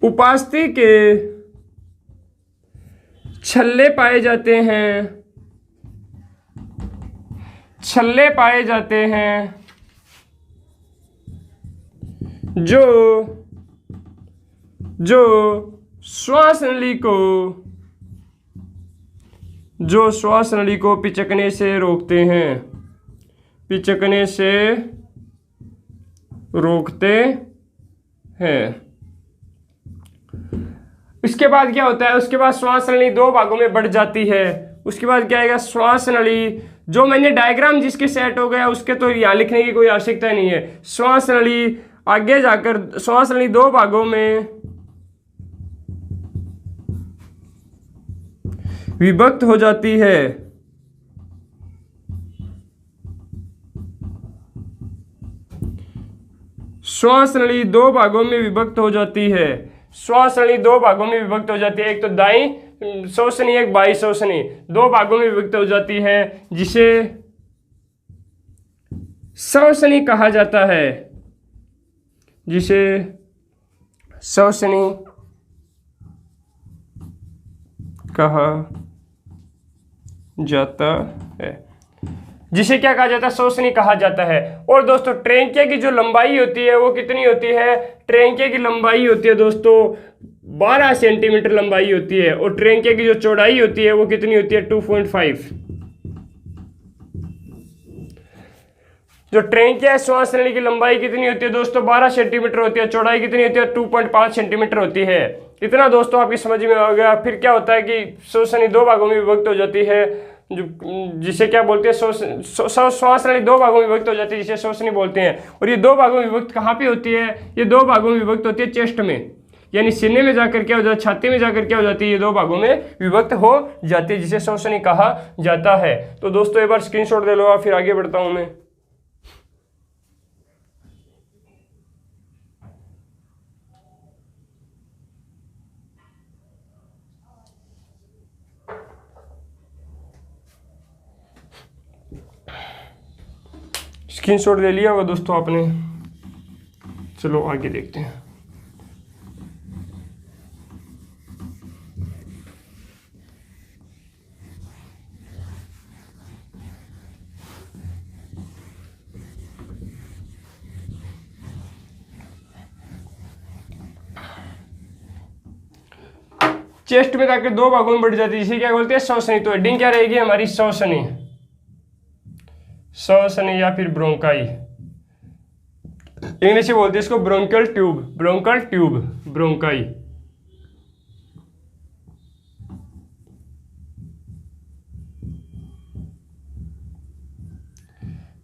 उपास्थि के छल्ले पाए जाते हैं, छल्ले पाए जाते हैं जो श्वास नली को पिचकने से रोकते हैं, पिचकने से रोकते हैं। इसके बाद क्या होता है? उसके बाद श्वास नली दो भागों में बढ़ जाती है। उसके बाद क्या आएगा? श्वास नली, जो मैंने डायग्राम जिसके सेट हो गया उसके तो यहाँ लिखने की कोई आवश्यकता नहीं है। श्वास नली आगे जाकर श्वास नली दो भागों में विभक्त हो जाती है। श्वास नली दो भागों में विभक्त हो जाती है। श्वास नली दो भागों में विभक्त हो जाती है, एक तो दाईं श्वसनी एक बाईं श्वसनी, दो भागों में विभक्त हो जाती है, जिसे श्वसनी कहा जाता है, जिसे श्वसनी कहा जाता है, जिसे क्या कहा जाता है, श्वसनी कहा जाता है। और दोस्तों ट्रेंकिया की जो लंबाई होती है वो कितनी होती है, ट्रेंकिया की लंबाई होती है दोस्तों 12 सेंटीमीटर लंबाई होती है, और ट्रेंकिया की जो चौड़ाई होती है वो कितनी होती है 2.5। जो ट्रेंकिया श्वास नली की लंबाई कितनी होती है दोस्तों 12 सेंटीमीटर होती है, चौड़ाई कितनी होती है 2.5 सेंटीमीटर होती है। इतना दोस्तों आपकी समझ में आ गया। फिर क्या होता है कि श्वसनी दो भागों में विभक्त हो जाती है, जो जिसे क्या बोलते हैं, श्वास नली दो भागों में विभक्त हो जाती है, जिसे श्वसनी बोलते हैं। और ये दो भागों में विभक्त कहाँ पे होती है, ये दो भागों में विभक्त होती है चेस्ट में, यानी सीने में जाकर क्या हो जाता है, छाती में जाकर क्या हो जाती है, ये दो भागों में विभक्त हो जाती है, जिसे श्वसनी कहा जाता है। तो दोस्तों एक बार स्क्रीनशॉट ले लो, फिर आगे बढ़ता हूं मैं। स्क्रीनशॉट ले लिया होगा दोस्तों आपने। चलो आगे देखते हैं। चेस्ट में जाकर दो भागों में बढ़ जाती है, जिसे क्या बोलते हैं, श्वसनी। तो हेडिंग क्या रहेगी हमारी, श्वसनी, श्वसनी या फिर ब्रोंकाई। इंग्लिश में बोलते हैं इसको bronchial tube, bronchial tube, bronchi.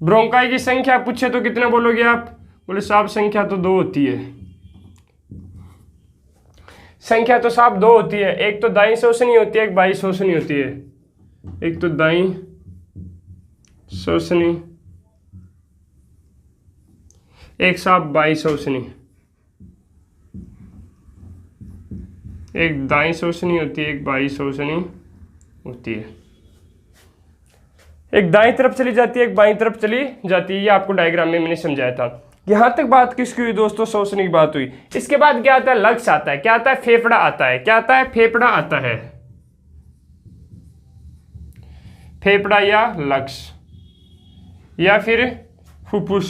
Bronchi की संख्या पूछे तो कितना बोलोगे आप, बोले साहब संख्या तो 2 होती है। संख्या तो साहब 2 होती है, एक तो दाईं श्वसनी होती है, एक बाईं श्वसनी होती है। एक तो दाईं श्वसनी, एक साहब बाईं श्वसनी। एक दाईं श्वसनी होती है, एक बाईं श्वसनी होती है। एक दाईं तरफ चली जाती है, एक बाईं तरफ चली जाती है। ये आपको डायग्राम में मैंने समझाया था। यहां तक बात किसकी हुई दोस्तों, श्वसनी की बात हुई। इसके बाद क्या आता है, लक्स आता है। क्या आता है, फेफड़ा आता है। क्या आता है, फेफड़ा आता है। फेफड़ा या लक्स या फिर फुफ्फुस।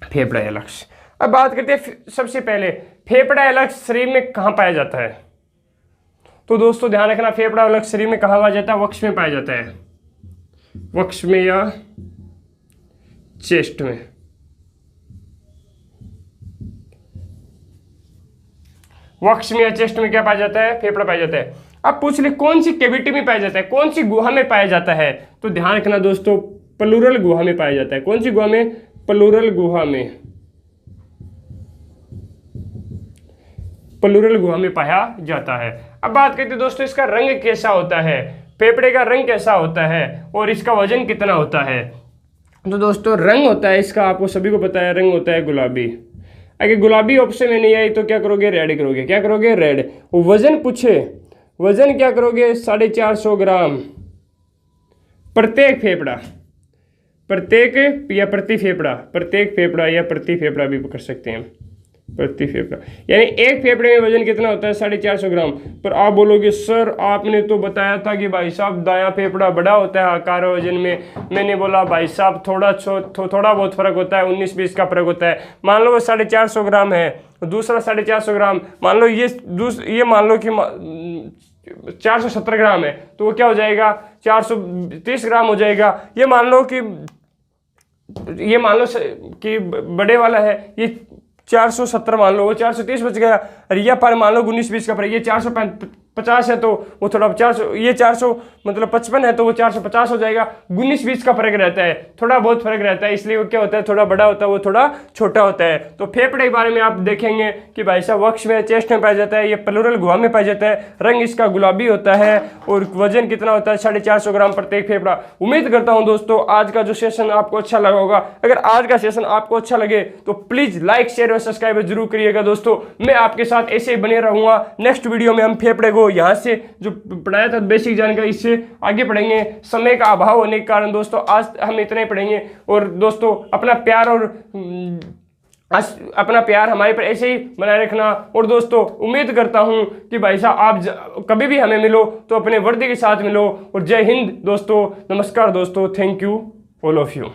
फेफड़ा या लक्स। अब बात करते हैं सबसे पहले फेफड़ा या लक्स शरीर में कहां पाया जाता है। तो दोस्तों ध्यान रखना, फेफड़ा या लक्स शरीर में कहां पाया जाता है, वक्ष में पाया जाता है। वक्ष में या चेस्ट में। वक्ष में या चेस्ट में क्या पाया जाता है, फेफड़ा पाया जाता है। अब पूछ ले कौन सी कैविटी में पाया जाता है, कौन सी गुहा में पाया जाता है। तो ध्यान रखना दोस्तों, प्लूरल गुहा में पाया जाता है। कौन सी गुहा में, प्लूरल गुहा में। प्लूरल गुहा में पाया जाता है। अब बात करते हैं दोस्तों इसका रंग कैसा होता है, फेफड़े का रंग कैसा होता है और इसका वजन कितना होता है। तो दोस्तों रंग होता है इसका, आपको सभी को पता है, रंग होता है गुलाबी। अगर गुलाबी ऑप्शन में नहीं आई तो क्या करोगे, रेड करोगे। क्या करोगे, रेड। वजन पूछे, वजन क्या करोगे, 450 ग्राम प्रत्येक फेफड़ा, प्रत्येक या प्रति फेफड़ा, प्रत्येक फेफड़ा या प्रति फेफड़ा भी कर सकते हैं, प्रति फेफड़ा। यानी एक फेफड़े में वजन कितना होता है, 450 ग्राम। पर आप बोलोगे सर आपने तो बताया था कि भाई साहब दायां फेफड़ा बड़ा होता है आकार और वजन में। मैंने बोला भाई साहब थोड़ा बहुत फर्क होता है, 19-20 का फर्क होता है। मान लो वो 450 ग्राम है, दूसरा 450 ग्राम, मान लो ये मान लो कि 470 ग्राम है, तो वो क्या हो जाएगा, 430 ग्राम हो जाएगा। ये मान लो कि बड़े वाला है, ये 470 मान लो, वो 430 बच गया। और ये पर मान लो 19-20 का पर, ये 450 50 है तो वो थोड़ा 400, ये 400 मतलब 55 है तो वो 450 हो जाएगा। 19-20 का फर्क रहता है, थोड़ा बहुत फर्क रहता है, इसलिए वो क्या होता है, थोड़ा बड़ा होता है वो थोड़ा छोटा होता है। तो फेफड़े के बारे में आप देखेंगे कि भाई साहब वक्ष में, चेस्ट में पाया जाता है, ये प्लूरल गुहा में पाया जाता है, रंग इसका गुलाबी होता है और वजन कितना होता है 450 ग्राम प्रत्येक फेफड़ा। उम्मीद करता हूं दोस्तों आज का जो सेशन आपको अच्छा लगा होगा। अगर आज का सेशन आपको अच्छा लगे तो प्लीज लाइक, शेयर और सब्सक्राइब जरूर करिएगा दोस्तों। मैं आपके साथ ऐसे ही बने रहूंगा। नेक्स्ट वीडियो में हम फेफड़े को यहाँ से जो पढ़ाया था बेसिक जानकारी इससे आगे पढ़ेंगे। समय का अभाव होने के कारण दोस्तों आज हम इतना ही पढ़ेंगे। और दोस्तों अपना प्यार हमारे पर ऐसे ही बनाए रखना। और दोस्तों उम्मीद करता हूं कि भाई साहब आप कभी भी हमें मिलो तो अपने वर्दी के साथ मिलो। और जय हिंद दोस्तों, नमस्कार दोस्तों, thank you all of you.